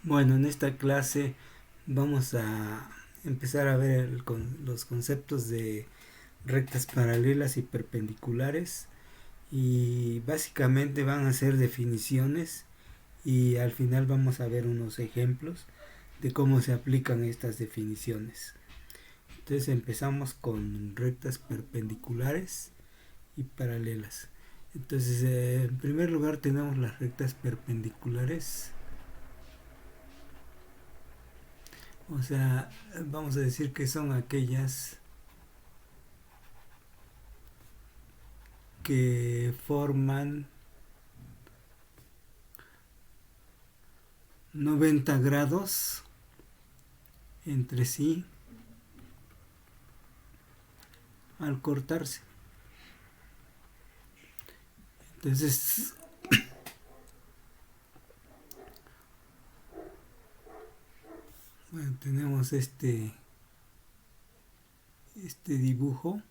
Bueno, en esta clase vamos a empezar a ver los conceptos de rectas paralelas y perpendiculares, y básicamente van a ser definiciones, y al final vamos a ver unos ejemplos de cómo se aplican estas definiciones. Entonces empezamos con rectas perpendiculares y paralelas. Entonces, en primer lugar tenemos las rectas perpendiculares. O sea, vamos a decir que son aquellas que forman 90 grados entre sí al cortarse. Entonces, bueno, tenemos este dibujo.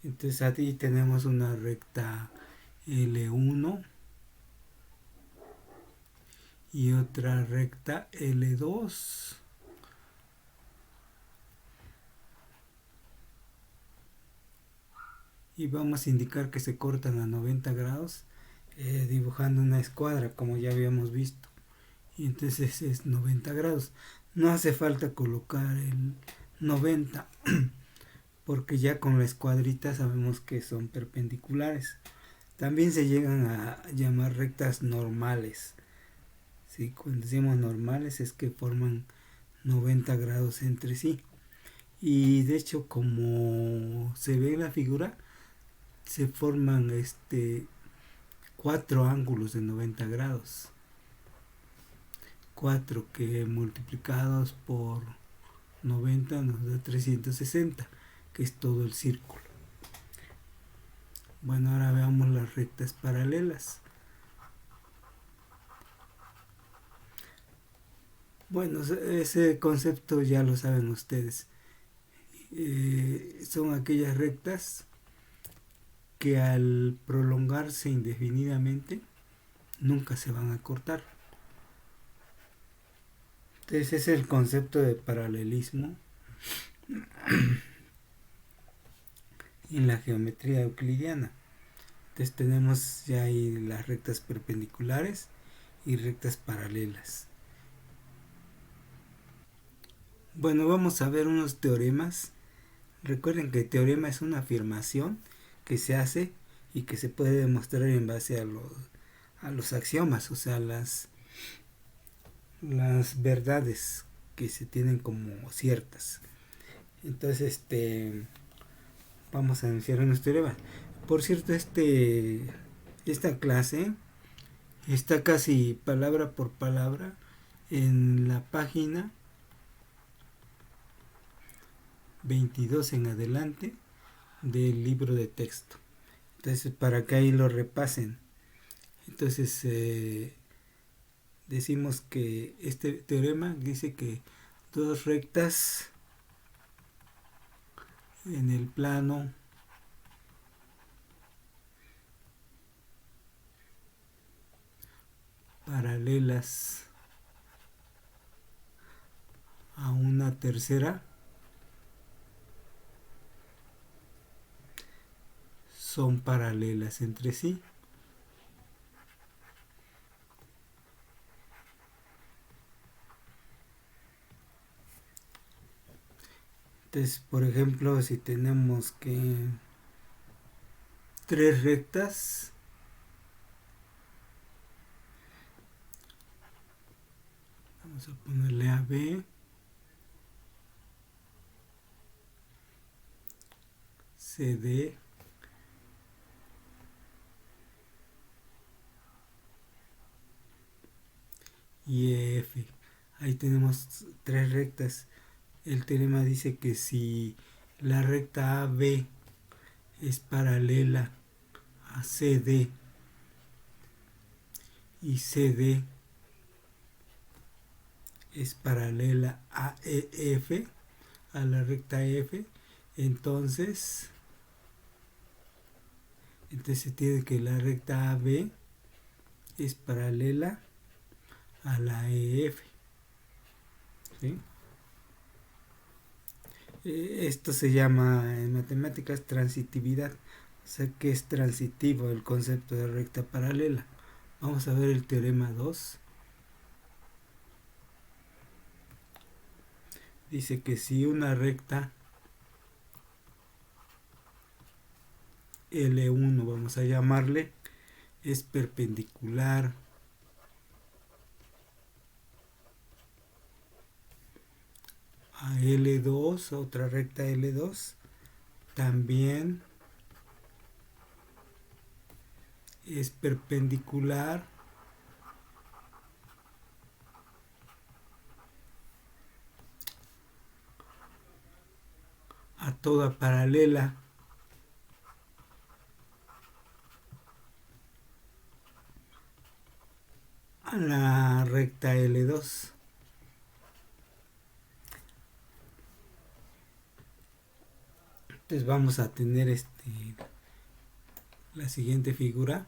Entonces aquí tenemos una recta L1 y otra recta L2. Y vamos a indicar que se cortan a 90 grados dibujando una escuadra, como ya habíamos visto. Y entonces es 90 grados. No hace falta colocar el 90 porque ya con la escuadrita sabemos que son perpendiculares. También se llegan a llamar rectas normales. ¿Sí? Cuando decimos normales es que forman 90 grados entre sí. Y de hecho, como se ve en la figura, se forman cuatro ángulos de 90 grados. 4 que multiplicados por 90 nos da 360, que es todo el círculo. Bueno, ahora veamos las rectas paralelas. Bueno, ese concepto ya lo saben ustedes. Son aquellas rectas que al prolongarse indefinidamente nunca se van a cortar. Entonces ese es el concepto de paralelismo en la geometría euclidiana. Entonces tenemos ya ahí las rectas perpendiculares y rectas paralelas. Bueno, vamos a ver unos teoremas. Recuerden que el teorema es una afirmación que se hace y que se puede demostrar en base a los axiomas, o sea, las verdades que se tienen como ciertas. Entonces, vamos a iniciar unos teoremas. Por cierto, esta clase está casi palabra por palabra en la página 22 en adelante del libro de texto. Entonces, para que ahí lo repasen. Entonces, decimos que este teorema dice que dos rectas en el plano paralelas a una tercera son paralelas entre sí. Entonces, por ejemplo, si tenemos que tres rectas vamos a ponerle AB, CD y EF. Ahí tenemos tres rectas. El teorema dice que si la recta AB es paralela a CD y CD es paralela a EF, a la recta F, entonces Entonces se tiene que la recta AB es paralela a la EF, ¿sí? Esto se llama en matemáticas transitividad, o sea que es transitivo el concepto de recta paralela. Vamos a ver el teorema 2. Dice que si una recta L1, vamos a llamarle, es perpendicular a L2, otra recta L2, también es perpendicular a toda paralela a la recta L2. Entonces vamos a tener la siguiente figura.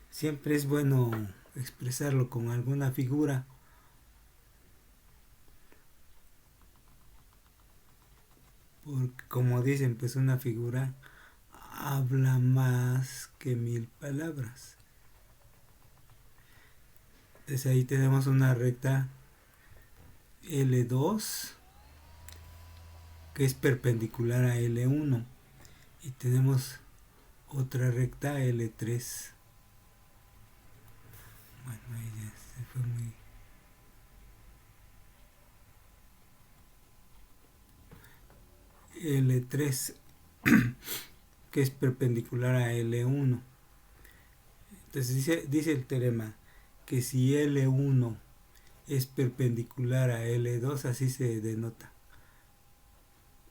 Siempre es bueno expresarlo con alguna figura, porque como dicen, pues una figura habla más que 1000 palabras. Entonces ahí tenemos una recta L2 que es perpendicular a L1 y tenemos otra recta L3. Bueno, ahí ya se fue muy... L3 que es perpendicular a L1. Entonces dice el teorema que si L1 es perpendicular a L2, así se denota,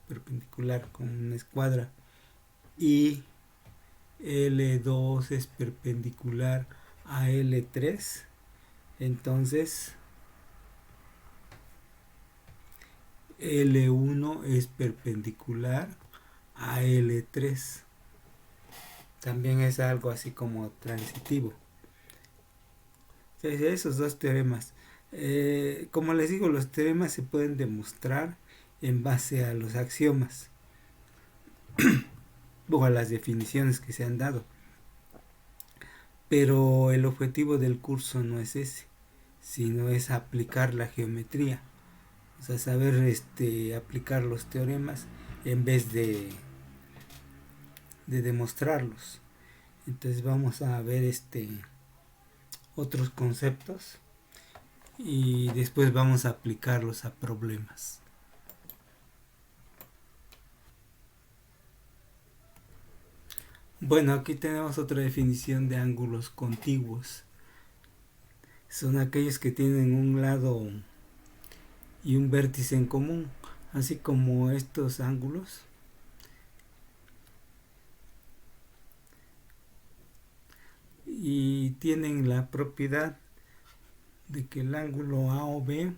perpendicular con una escuadra, y L2 es perpendicular a L3, entonces L1 es perpendicular a L3. También es algo así como transitivo. Entonces, esos dos teoremas. Como les digo, los teoremas se pueden demostrar en base a los axiomas o a las definiciones que se han dado. Pero el objetivo del curso no es ese, sino es aplicar la geometría. O sea, saber aplicar los teoremas en vez de demostrarlos. Entonces vamos a ver otros conceptos y después vamos a aplicarlos a problemas. Bueno, aquí tenemos otra definición de ángulos contiguos. Son aquellos que tienen un lado y un vértice en común, así como estos ángulos. Y tienen la propiedad de que el ángulo A o B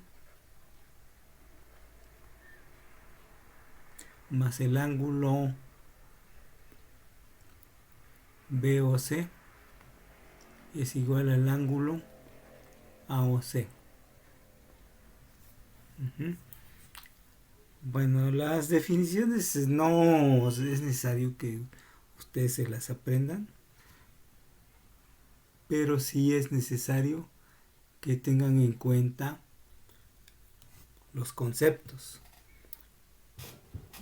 más el ángulo B o C es igual al ángulo A o C. Bueno, las definiciones no es necesario que ustedes se las aprendan, pero sí es necesario que tengan en cuenta los conceptos.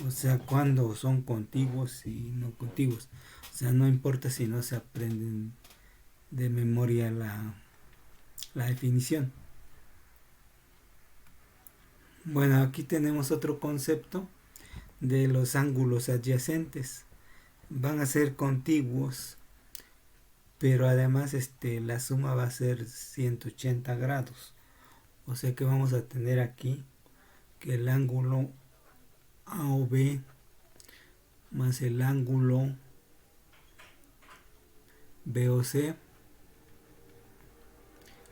O sea, cuando son contiguos y no contiguos. O sea, no importa si no se aprenden de memoria la definición. Bueno, aquí tenemos otro concepto de los ángulos adyacentes. Van a ser contiguos, pero además la suma va a ser 180 grados. O sea que vamos a tener aquí que el ángulo A o B más el ángulo B o C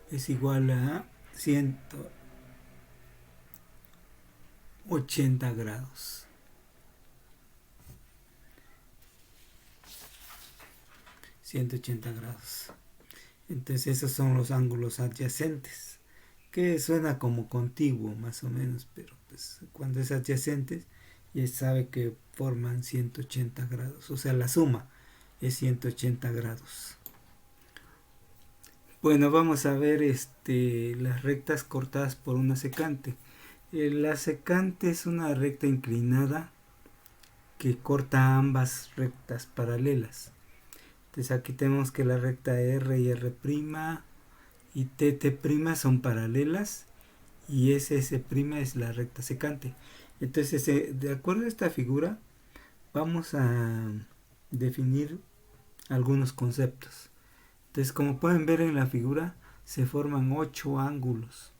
es igual a 180 grados. 180 grados. Entonces esos son los ángulos adyacentes, que suena como contiguo más o menos, pero pues cuando es adyacente ya sabe que forman 180 grados, o sea la suma es 180 grados. Bueno, vamos a ver las rectas cortadas por una secante. La secante es una recta inclinada que corta ambas rectas paralelas. Entonces aquí tenemos que la recta R y R' y TT' son paralelas y SS' es la recta secante. Entonces, de acuerdo a esta figura, vamos a definir algunos conceptos. Entonces, como pueden ver en la figura, se forman 8 ángulos.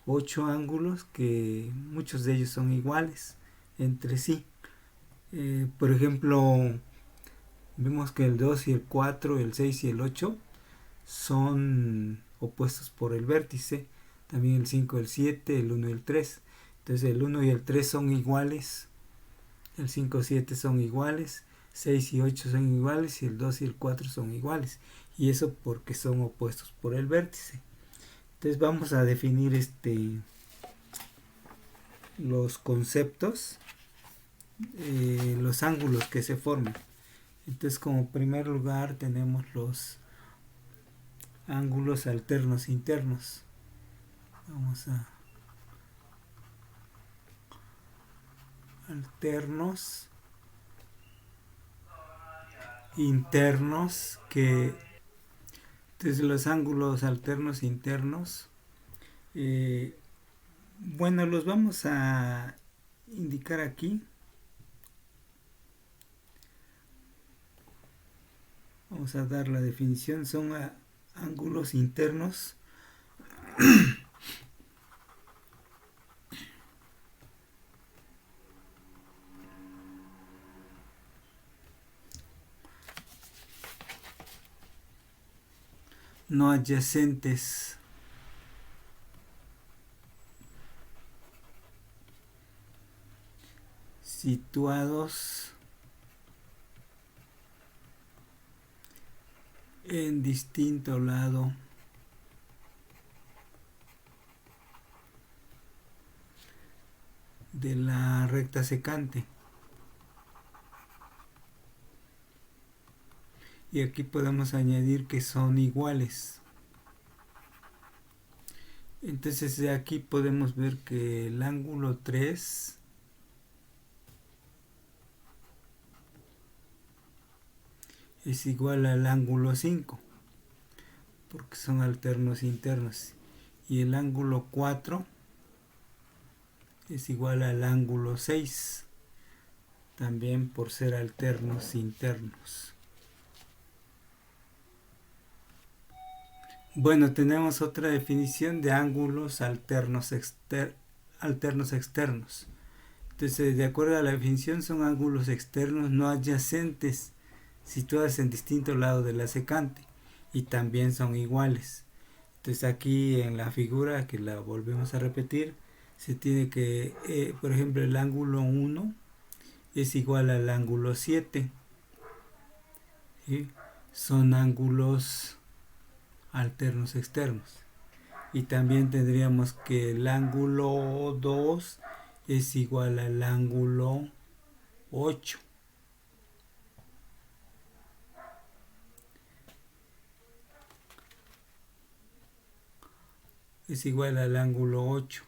8 ángulos que muchos de ellos son iguales entre sí. Por ejemplo, vemos que el 2 y el 4, el 6 y el 8 son opuestos por el vértice. También el 5, el 7, el 1 y el 3. Entonces el 1 y el 3 son iguales. El 5 y 7 son iguales. 6 y 8 son iguales y el 2 y el 4 son iguales. Y eso porque son opuestos por el vértice. Entonces vamos a definir los conceptos, los ángulos que se forman. Entonces como primer lugar tenemos los ángulos alternos internos. Vamos a alternos internos, que entonces los ángulos alternos internos, bueno, los vamos a indicar aquí. Vamos a dar la definición. Son ángulos internos no adyacentes situados en distinto lado de la recta secante. Y aquí podemos añadir que son iguales. Entonces de aquí podemos ver que el ángulo 3 es igual al ángulo 5, porque son alternos internos. Y el ángulo 4 es igual al ángulo 6, también por ser alternos internos. Bueno, tenemos otra definición de ángulos alternos externos. Entonces, de acuerdo a la definición, son ángulos externos no adyacentes, situados en distinto lado de la secante, y también son iguales. Entonces aquí en la figura, que la volvemos a repetir, se tiene que, por ejemplo, el ángulo 1 es igual al ángulo 7. ¿Sí? Son ángulos alternos externos. Y también tendríamos que el ángulo 2 es igual al ángulo 8. Es igual al ángulo 8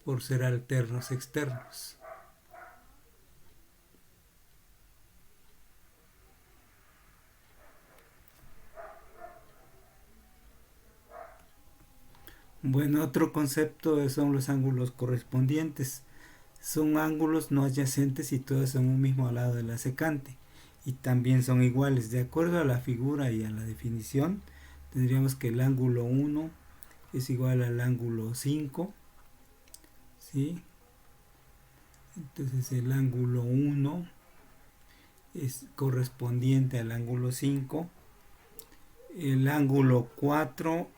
por ser alternos externos. Bueno, otro concepto son los ángulos correspondientes. Son ángulos no adyacentes situados en un mismo lado de la secante y también son iguales. De acuerdo a la figura y a la definición, tendríamos que el ángulo 1 es igual al ángulo 5, ¿sí? Entonces el ángulo 1 es correspondiente al ángulo 5. El ángulo 4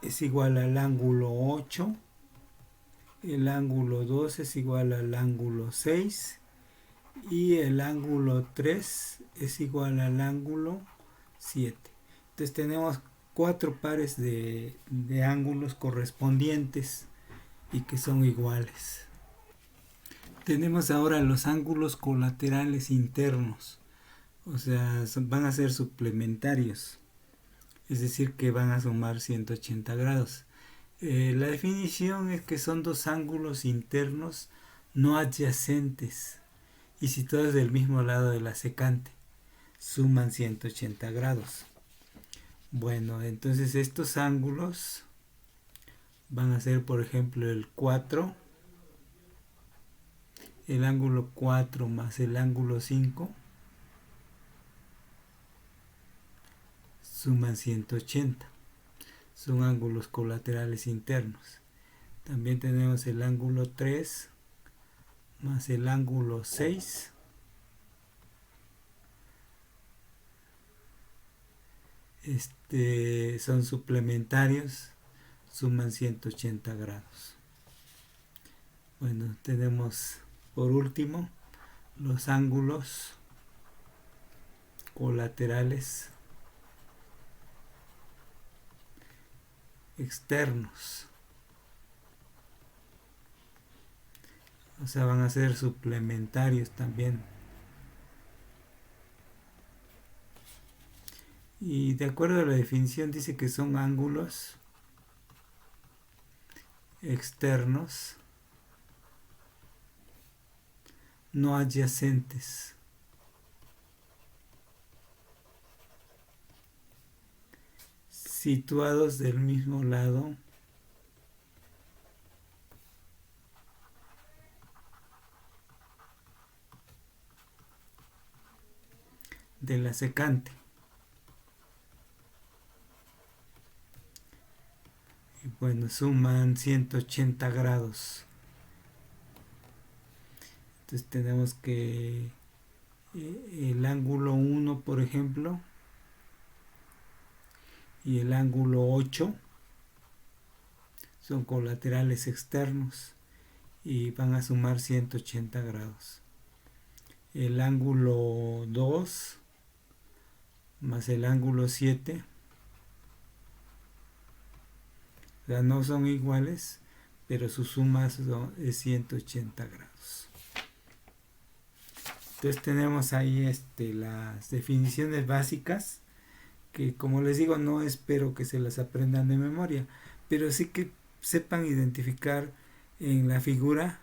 es igual al ángulo 8. El ángulo 2 es igual al ángulo 6. Y el ángulo 3 es igual al ángulo 7. Entonces tenemos 4 pares de ángulos correspondientes y que son iguales. Tenemos ahora los ángulos colaterales internos, o sea, van a ser suplementarios, es decir, que van a sumar 180 grados. La definición es que son dos ángulos internos no adyacentes y situados del mismo lado de la secante. Suman 180 grados. Bueno, entonces estos ángulos van a ser, por ejemplo, el 4, el ángulo 4 más el ángulo 5 suman 180. Son ángulos colaterales internos. También tenemos el ángulo 3 más el ángulo 6 son suplementarios, suman 180 grados. Bueno, tenemos por último los ángulos colaterales externos, o sea, van a ser suplementarios también. Y de acuerdo a la definición dice que son ángulos externos no adyacentes. Situados del mismo lado de la secante. Y bueno, suman 180 grados. Entonces tenemos que el ángulo 1, por ejemplo, y el ángulo 8 son colaterales externos y van a sumar 180 grados. El ángulo 2 más el ángulo 7, o sea, no son iguales, pero su suma es 180 grados. Entonces tenemos ahí las definiciones básicas, que como les digo, no espero que se las aprendan de memoria, pero sí que sepan identificar en la figura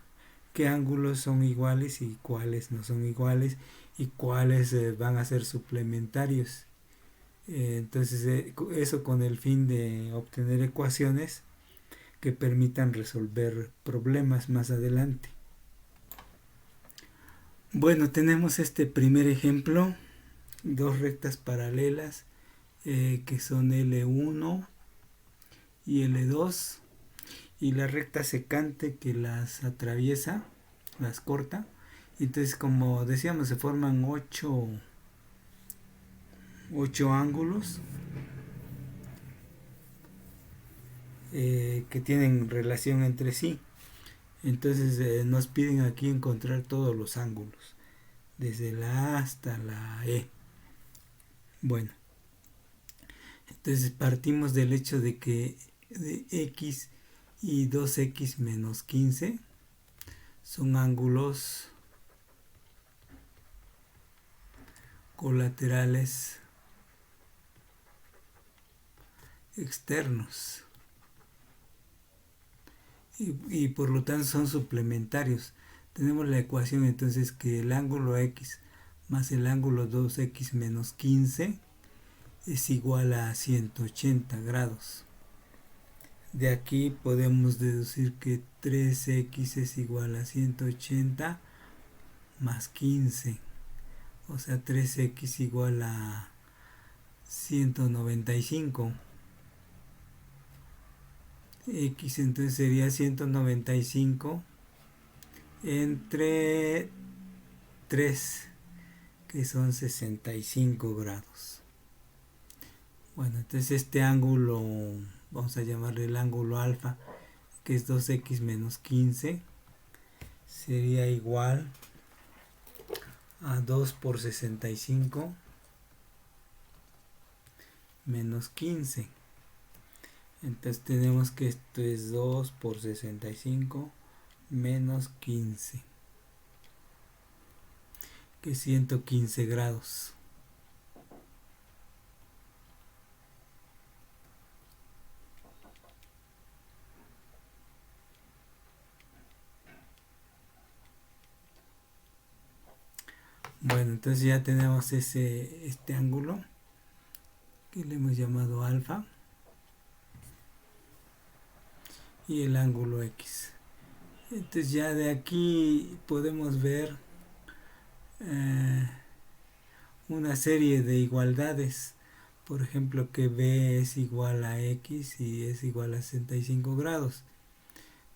qué ángulos son iguales y cuáles no son iguales y cuáles van a ser suplementarios. Entonces eso con el fin de obtener ecuaciones que permitan resolver problemas más adelante. Bueno, tenemos este primer ejemplo, dos rectas paralelas que son L1 y L2 y la recta secante que las atraviesa, las corta. Entonces, como decíamos, se forman 8 ángulos que tienen relación entre sí. Entonces nos piden aquí encontrar todos los ángulos, desde la A hasta la E. Bueno, entonces partimos del hecho de que de X y 2X menos 15 son ángulos colaterales externos y por lo tanto son suplementarios. Tenemos la ecuación entonces que el ángulo X más el ángulo 2X menos 15 es igual a 180 grados. De aquí podemos deducir que 3X es igual a 180 más 15. O sea, 3X igual a 195. X entonces sería 195 entre 3, que son 65 grados. Bueno, entonces este ángulo, vamos a llamarle el ángulo alfa, que es 2X menos 15, sería igual a 2 por 65 menos 15. Entonces tenemos que esto es 2 por 65 menos 15, que es 115 grados. Bueno, entonces ya tenemos este ángulo que le hemos llamado alfa y el ángulo X. Entonces ya de aquí podemos ver una serie de igualdades. Por ejemplo, que B es igual a X y es igual a 65 grados,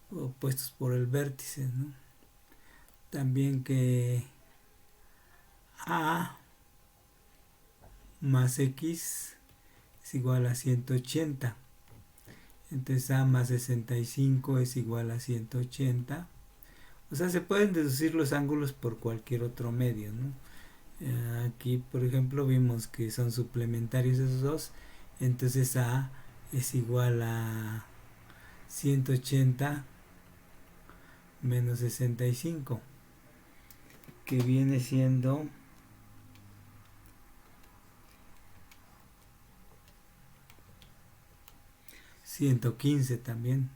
opuestos por el vértice, ¿no? También que A más X es igual a 180. Entonces A más 65 es igual a 180. O sea, se pueden deducir los ángulos por cualquier otro medio, ¿no? Aquí, por ejemplo, vimos que son suplementarios esos dos. Entonces A es igual a 180 menos 65, que viene siendo 115 también.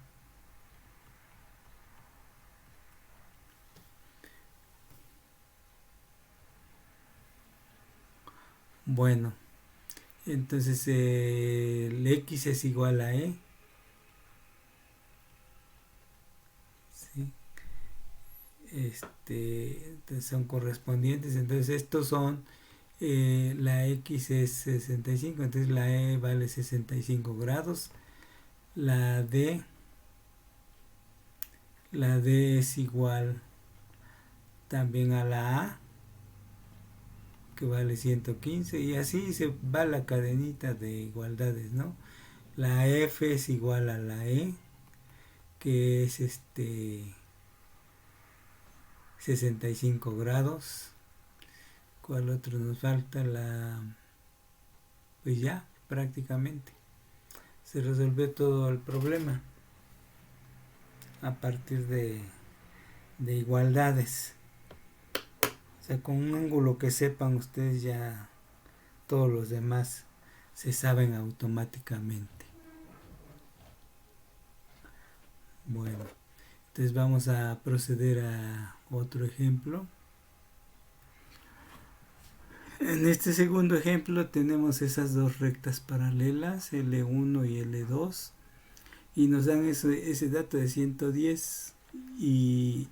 Bueno, entonces el X es igual a E. ¿Sí? Entonces son correspondientes. Entonces estos son, la X es 65, entonces la E vale 65 grados. La D es igual también a la A, que vale 115, y así se va la cadenita de igualdades, ¿no? La F es igual a la E, que es 65 grados. ¿Cuál otro nos falta? Pues ya, prácticamente se resolvió todo el problema a partir de igualdades. O sea, con un ángulo que sepan ustedes, ya todos los demás se saben automáticamente. Bueno, entonces vamos a proceder a otro ejemplo. En este segundo ejemplo tenemos esas dos rectas paralelas, L1 y L2, y nos dan ese dato de 110 y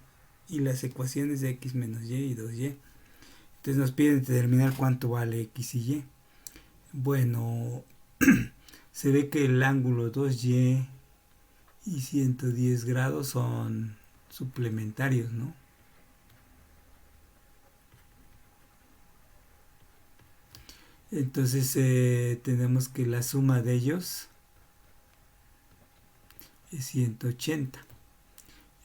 las ecuaciones de x menos y y 2y. Entonces nos piden determinar cuánto vale x y y. Bueno, se ve que el ángulo 2y y 110 grados son suplementarios, ¿no? Entonces tenemos que la suma de ellos es 180.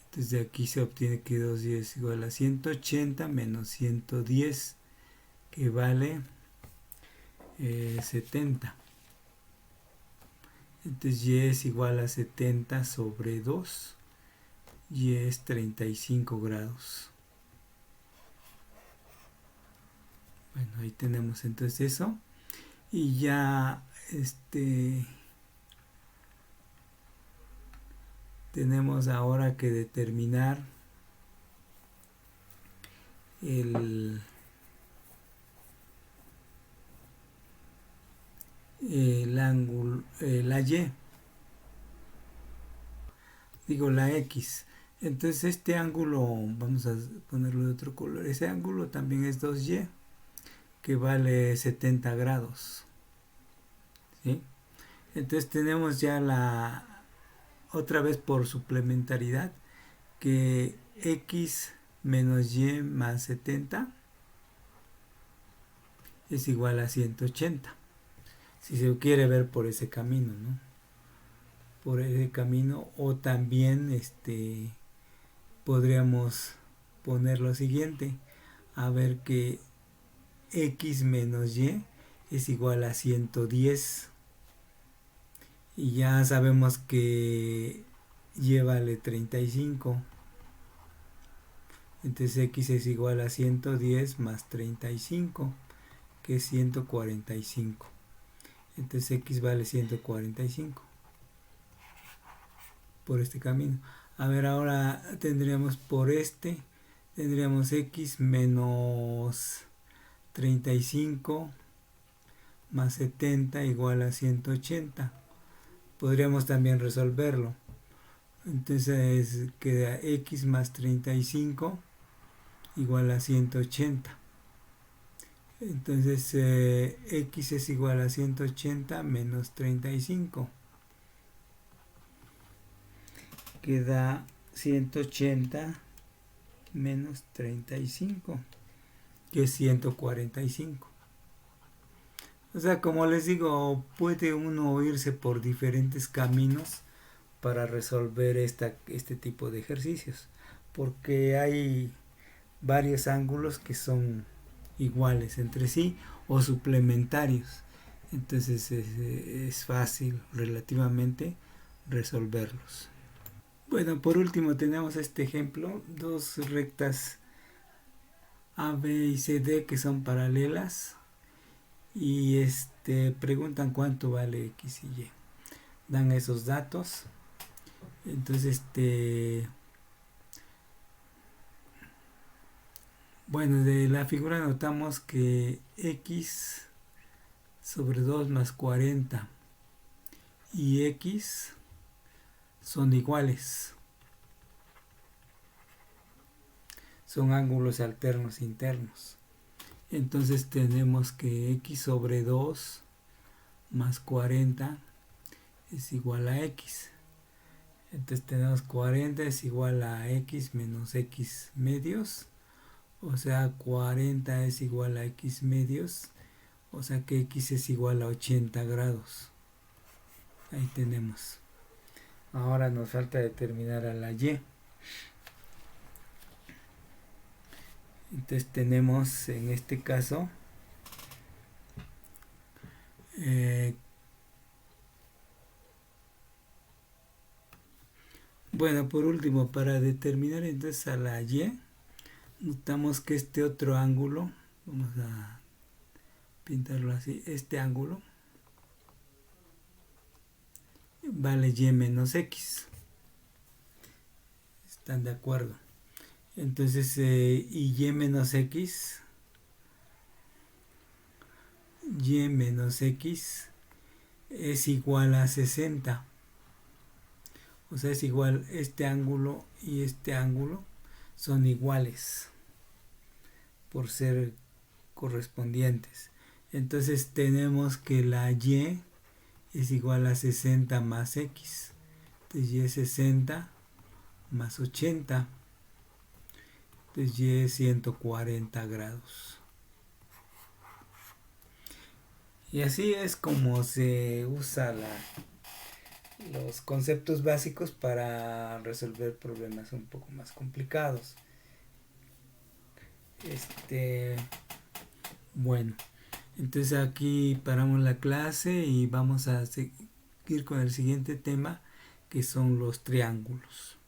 Entonces de aquí se obtiene que 2y es igual a 180 menos 110, que vale 70. Entonces y es igual a 70 sobre 2, y es 35 grados. Bueno, ahí tenemos entonces eso. Y ya tenemos ahora que determinar el ángulo, la y, digo la x. Entonces este ángulo, vamos a ponerlo de otro color, ese ángulo también es 2y, que vale 70 grados. ¿Sí? Entonces tenemos ya otra vez por suplementariedad, que x menos y más 70 es igual a 180. Si se quiere ver por ese camino, ¿no? Por ese camino, o también podríamos poner lo siguiente, a ver que x menos y es igual a 110. y ya sabemos que y vale 35. Entonces x es igual a 110 más 35, que es 145. Entonces x vale 145 por este camino. A ver, ahora tendríamos tendríamos x menos 35 más 70 igual a 180. Podríamos también resolverlo. Entonces queda x más 35 igual a 180. Entonces x es igual a 180 menos 35. Queda 180 menos 35, que es 145. O sea, como les digo, puede uno irse por diferentes caminos para resolver este tipo de ejercicios, porque hay varios ángulos que son iguales entre sí o suplementarios. Entonces es fácil relativamente resolverlos. Bueno, por último tenemos este ejemplo, dos rectas A, B y C, D que son paralelas y preguntan cuánto vale X y Y. Dan esos datos. Entonces bueno, de la figura notamos que X sobre 2 más 40 y X son iguales. Son ángulos alternos internos. Entonces tenemos que X sobre 2 más 40 es igual a X. Entonces tenemos 40 es igual a X menos X medios. O sea, 40 es igual a X medios. O sea que X es igual a 80 grados. Ahí tenemos. Ahora nos falta determinar a la Y. Entonces tenemos en este caso bueno, por último, para determinar entonces a la Y, notamos que este otro ángulo, vamos a pintarlo así, este ángulo vale Y menos X. ¿Están de acuerdo? Entonces, y Y menos X es igual a 60. O sea, es igual, este ángulo y este ángulo son iguales por ser correspondientes. Entonces tenemos que la Y es igual a 60 más X. Entonces Y es 60 más 80. Entonces Y es 140 grados. Y así es como se usa los conceptos básicos para resolver problemas un poco más complicados. Bueno, entonces aquí paramos la clase y vamos a seguir con el siguiente tema, que son los triángulos.